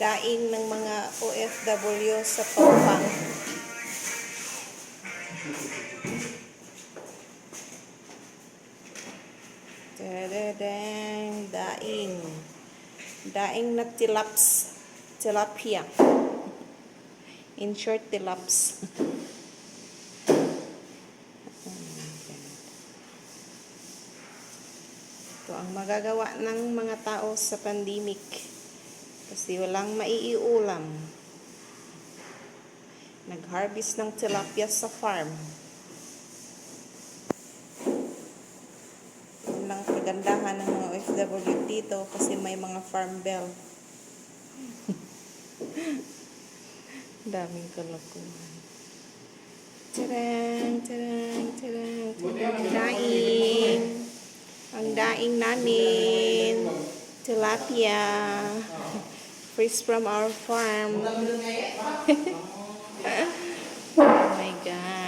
daing ng mga OFW sa Pampang. Tadadang, daing. Daing na tilapia. In short, tilaps. Ito ang magagawa ng mga tao sa pandemic. Kasi walang maiiulam. Nag-harvest ng tilapia sa farm. Yun lang kagandahan ng mga OFW dito kasi may mga farm bell. Daming kalokohan. Tarang, tarang, tarang, tarang. Daing. Ang daing namin. Tilapia. Fresh from our farm. Oh my God.